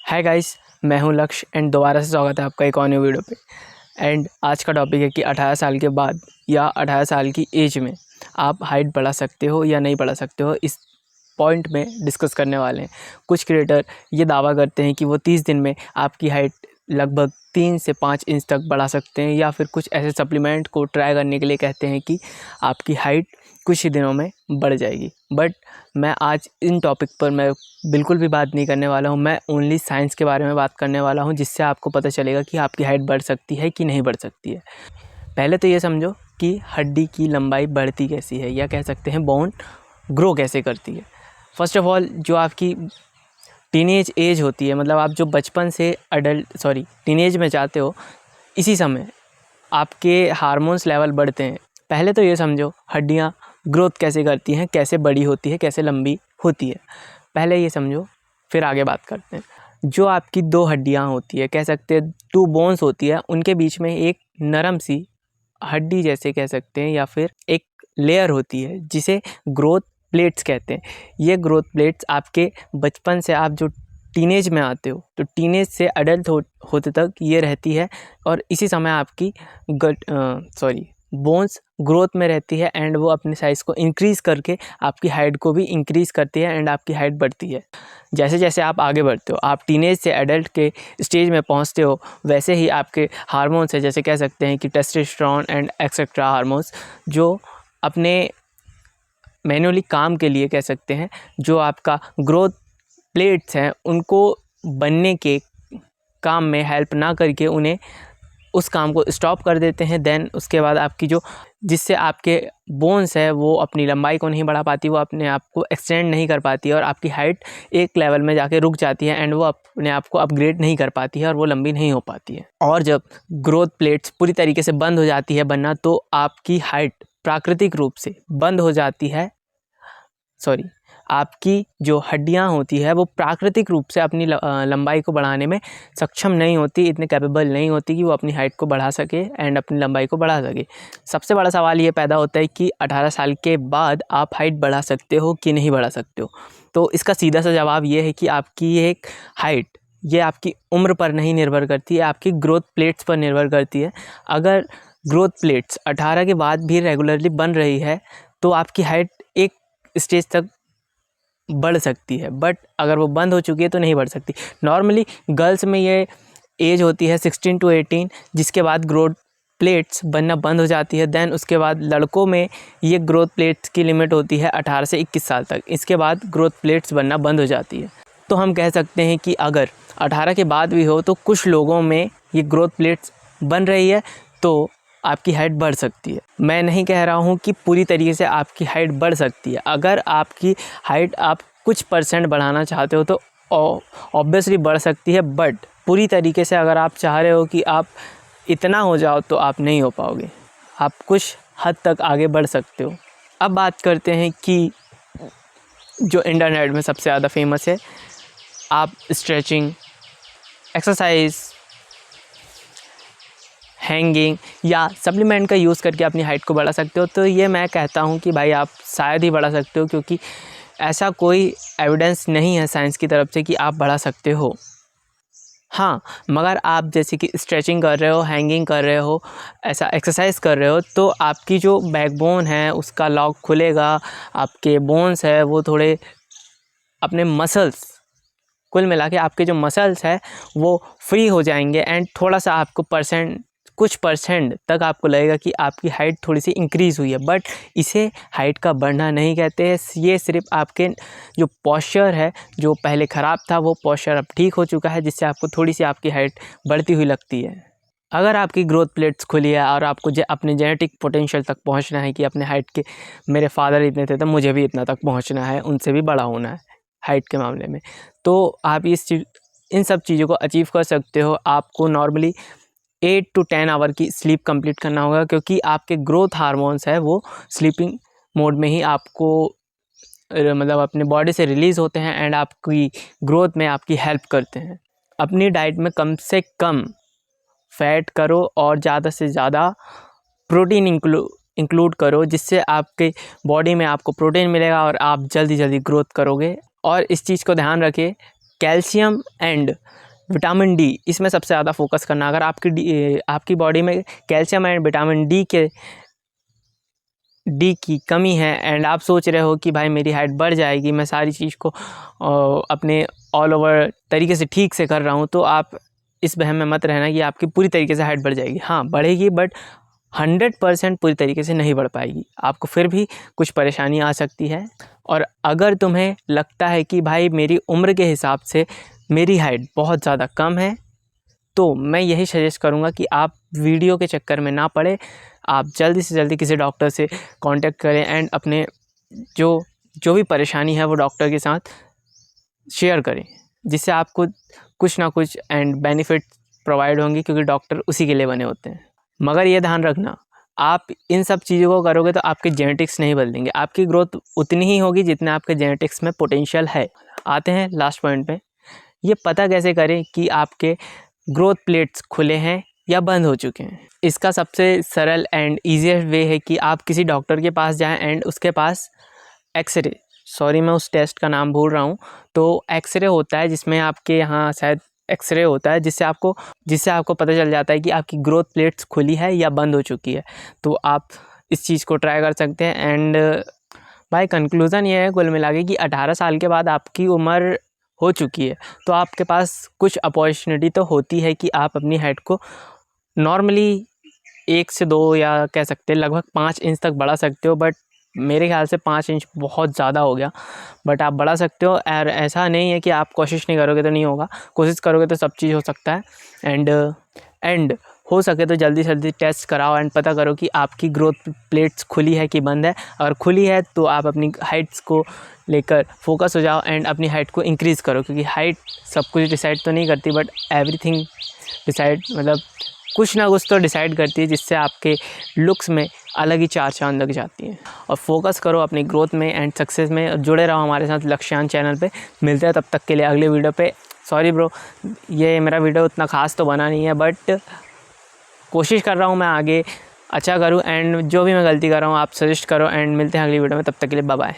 Hi guys, मैं हूं लक्ष्य एंड दोबारा से स्वागत है आपका एक और न्यू वीडियो पे। एंड आज का टॉपिक है कि 18 साल के बाद या 18 साल की एज में आप हाइट बढ़ा सकते हो या नहीं बढ़ा सकते हो, इस पॉइंट में डिस्कस करने वाले हैं। कुछ क्रिएटर ये दावा करते हैं कि वो 30 दिन में आपकी हाइट लगभग 3 से 5 इंच तक बढ़ा सकते हैं, या फिर कुछ ऐसे सप्लीमेंट को ट्राई करने के लिए कहते हैं कि आपकी हाइट कुछ ही दिनों में बढ़ जाएगी। बट मैं आज इन टॉपिक पर मैं बिल्कुल भी बात नहीं करने वाला हूँ। मैं ओनली साइंस के बारे में बात करने वाला हूँ, जिससे आपको पता चलेगा कि आपकी हाइट बढ़ सकती है कि नहीं बढ़ सकती है। पहले तो ये समझो कि हड्डी की लंबाई बढ़ती कैसी है, या कह सकते हैं बोन ग्रो कैसे करती है। फर्स्ट ऑफ ऑल, जो आपकी टीनेज एज होती है, मतलब आप जो बचपन से टीनेज में जाते हो, इसी समय आपके हार्मोन्स लेवल बढ़ते हैं। पहले तो ये समझो हड्डियाँ ग्रोथ कैसे करती हैं, कैसे बड़ी होती है, कैसे लंबी होती है। पहले ये समझो, फिर आगे बात करते हैं। जो आपकी दो हड्डियाँ होती है, कह सकते हैं 2 बोन्स होती है, उनके बीच में एक नरम सी हड्डी जैसे कह सकते हैं, या फिर एक लेयर होती है जिसे ग्रोथ प्लेट्स कहते हैं। ये ग्रोथ प्लेट्स आपके बचपन से आप जो टीनेज में आते हो, तो टीनेज से अडल्ट होते तक ये रहती है, और इसी समय आपकी बोन्स ग्रोथ में रहती है, एंड वो अपने साइज़ को इंक्रीज़ करके आपकी हाइट को भी इंक्रीज़ करती है, एंड आपकी हाइट बढ़ती है। जैसे जैसे आप आगे बढ़ते हो, आप टीनेज से एडल्ट के स्टेज में पहुंचते हो, वैसे ही आपके हार्मोन्स है, जैसे कह सकते हैं कि टेस्टोस्टेरोन एंड एक्सेट्रा हार्मोन्स, जो अपने मैन्युअली काम के लिए कह सकते हैं, जो आपका ग्रोथ प्लेट्स हैं उनको बनने के काम में हेल्प ना करके उन्हें उस काम को स्टॉप कर देते हैं। देन उसके बाद आपकी जिससे आपके बोन्स है वो अपनी लंबाई को नहीं बढ़ा पाती, वो अपने आप को एक्सटेंड नहीं कर पाती है, और आपकी हाइट एक लेवल में जाके रुक जाती है, एंड वो अपने आप को अपग्रेड नहीं कर पाती है, और वो लंबी नहीं हो पाती है। और जब ग्रोथ प्लेट्स पूरी तरीके से बंद हो जाती है बनना, तो आपकी हाइट प्राकृतिक रूप से बंद हो जाती है। आपकी जो हड्डियां होती है वो प्राकृतिक रूप से अपनी लंबाई को बढ़ाने में सक्षम नहीं होती, इतने कैपेबल नहीं होती कि वो अपनी हाइट को बढ़ा सके एंड अपनी लंबाई को बढ़ा सके। सबसे बड़ा सवाल ये पैदा होता है कि 18 साल के बाद आप हाइट बढ़ा सकते हो कि नहीं बढ़ा सकते हो। तो इसका सीधा सा जवाब ये है कि आपकी एक हाइट ये आपकी उम्र पर नहीं निर्भर करती है, आपकी ग्रोथ प्लेट्स पर निर्भर करती है। अगर ग्रोथ प्लेट्स 18 के बाद भी रेगुलरली बन रही है, तो आपकी हाइट एक स्टेज तक बढ़ सकती है, बट अगर वो बंद हो चुकी है तो नहीं बढ़ सकती। नॉर्मली गर्ल्स में ये एज होती है 16 to 18, जिसके बाद ग्रोथ प्लेट्स बनना बंद हो जाती है। देन उसके बाद लड़कों में ये ग्रोथ प्लेट्स की लिमिट होती है 18 से 21 साल तक, इसके बाद ग्रोथ प्लेट्स बनना बंद हो जाती है। तो हम कह सकते हैं कि अगर 18 के बाद भी हो तो कुछ लोगों में ये ग्रोथ प्लेट्स बन रही है, तो आपकी हाइट बढ़ सकती है। मैं नहीं कह रहा हूँ कि पूरी तरीके से आपकी हाइट बढ़ सकती है। अगर आपकी हाइट आप कुछ % बढ़ाना चाहते हो तो ऑब्वियसली बढ़ सकती है, बट पूरी तरीके से अगर आप चाह रहे हो कि आप इतना हो जाओ तो आप नहीं हो पाओगे। आप कुछ हद तक आगे बढ़ सकते हो। अब बात करते हैं कि जो इंटरनेट में सबसे ज़्यादा फेमस है, आप स्ट्रेचिंग, एक्सरसाइज, हैंगिंग या सप्लीमेंट का यूज़ करके अपनी हाइट को बढ़ा सकते हो। तो ये मैं कहता हूँ कि भाई आप शायद ही बढ़ा सकते हो, क्योंकि ऐसा कोई एविडेंस नहीं है साइंस की तरफ से कि आप बढ़ा सकते हो। हाँ, मगर आप जैसे कि स्ट्रेचिंग कर रहे हो, हैंगिंग कर रहे हो, ऐसा एक्सरसाइज कर रहे हो, तो आपकी जो बैकबोन है उसका लॉक खुलेगा, आपके बोन्स है वो थोड़े अपने मसल्स, कुल मिला के आपके जो मसल्स है वो फ्री हो जाएंगे, एंड थोड़ा सा आपको कुछ % तक आपको लगेगा कि आपकी हाइट थोड़ी सी इंक्रीज़ हुई है। बट इसे हाइट का बढ़ना नहीं कहते हैं। ये सिर्फ आपके जो पोस्चर है, जो पहले ख़राब था, वो पोस्चर अब ठीक हो चुका है, जिससे आपको थोड़ी सी आपकी हाइट बढ़ती हुई लगती है। अगर आपकी ग्रोथ प्लेट्स खुली है और आपको अपने जेनेटिक पोटेंशियल तक पहुंचना है कि अपने हाइट के, मेरे फादर इतने थे तो मुझे भी इतना तक पहुंचना है, उनसे भी बड़ा होना है हाइट के मामले में, तो आप इन सब चीज़ों को अचीव कर सकते हो। आपको नॉर्मली 8 to 10 आवर की स्लीप कंप्लीट करना होगा, क्योंकि आपके ग्रोथ हार्मोन्स है वो स्लीपिंग मोड में ही आपको मतलब अपने बॉडी से रिलीज़ होते हैं, एंड आपकी ग्रोथ में आपकी हेल्प करते हैं। अपनी डाइट में कम से कम फैट करो और ज़्यादा से ज़्यादा प्रोटीन इंक्लूड करो, जिससे आपके बॉडी में आपको प्रोटीन मिलेगा और आप जल्दी जल्दी ग्रोथ करोगे। और इस चीज़ को ध्यान रखें कैल्शियम एंड विटामिन डी, इसमें सबसे ज़्यादा फोकस करना। अगर आपकी बॉडी में कैल्शियम एंड विटामिन डी की कमी है एंड आप सोच रहे हो कि भाई मेरी हाइट बढ़ जाएगी, मैं सारी चीज़ को अपने ऑल ओवर तरीके से ठीक से कर रहा हूँ, तो आप इस वहम में मत रहना कि आपकी पूरी तरीके से हाइट बढ़ जाएगी। हाँ, बढ़ेगी, बट 100% पूरी तरीके से नहीं बढ़ पाएगी, आपको फिर भी कुछ परेशानी आ सकती है। और अगर तुम्हें लगता है कि भाई मेरी उम्र के हिसाब से मेरी हाइट बहुत ज़्यादा कम है, तो मैं यही सजेस्ट करूँगा कि आप वीडियो के चक्कर में ना पड़े, आप जल्दी से जल्दी किसी डॉक्टर से कांटेक्ट करें एंड अपने जो भी परेशानी है वो डॉक्टर के साथ शेयर करें, जिससे आपको कुछ ना कुछ एंड बेनिफिट प्रोवाइड होंगी, क्योंकि डॉक्टर उसी के लिए बने होते हैं। मगर ये ध्यान रखना, आप इन सब चीज़ों को करोगे तो आपके जेनेटिक्स नहीं बदलेंगे, आपकी ग्रोथ उतनी ही होगी जितना आपके जेनेटिक्स में पोटेंशियल है। आते हैं लास्ट पॉइंट पे, ये पता कैसे करें कि आपके ग्रोथ प्लेट्स खुले हैं या बंद हो चुके हैं। इसका सबसे सरल एंड ईजीएस्ट वे है कि आप किसी डॉक्टर के पास जाएं एंड उसके पास एक्सरे, सॉरी मैं उस टेस्ट का नाम भूल रहा हूँ, तो एक्सरे होता है जिसमें आपके यहाँ शायद एक्सरे होता है जिससे आपको पता चल जाता है कि आपकी ग्रोथ प्लेट्स खुली है या बंद हो चुकी है। तो आप इस चीज़ को ट्राई कर सकते हैं। एंड भाई कंक्लूज़न ये है कुल मिला के कि 18 साल के बाद आपकी उम्र हो चुकी है, तो आपके पास कुछ अपॉर्चुनिटी तो होती है कि आप अपनी हाइट को नॉर्मली 1 से 2 या कह सकते हैं लगभग 5 इंच तक बढ़ा सकते हो। बट मेरे ख्याल से 5 इंच बहुत ज़्यादा हो गया, बट आप बढ़ा सकते हो। और ऐसा नहीं है कि आप कोशिश नहीं करोगे तो नहीं होगा, कोशिश करोगे तो सब चीज़ हो सकता है। एंड हो सके तो जल्दी से जल्दी टेस्ट कराओ एंड पता करो कि आपकी ग्रोथ प्लेट्स खुली है कि बंद है। अगर खुली है तो आप अपनी हाइट्स को लेकर फोकस हो जाओ एंड अपनी हाइट को इंक्रीज़ करो, क्योंकि हाइट सब कुछ डिसाइड तो नहीं करती, बट एवरीथिंग डिसाइड, मतलब कुछ ना कुछ तो डिसाइड करती है, जिससे आपके लुक्स में अलग ही चार चांद लग जाती हैं। और फोकस करो अपनी ग्रोथ में एंड सक्सेस में, जुड़े रहो हमारे साथ लक्ष्यान चैनल पे। मिलते हैं तब तक के लिए अगले वीडियो पे। सॉरी ब्रो, ये मेरा वीडियो उतना ख़ास तो बना नहीं है, बट कोशिश कर रहा हूँ मैं आगे अच्छा करूँ, एंड जो भी मैं गलती कर रहा हूँ आप सजेस्ट करो। एंड मिलते हैं अगली वीडियो में, तब तक के लिए बाय बाय।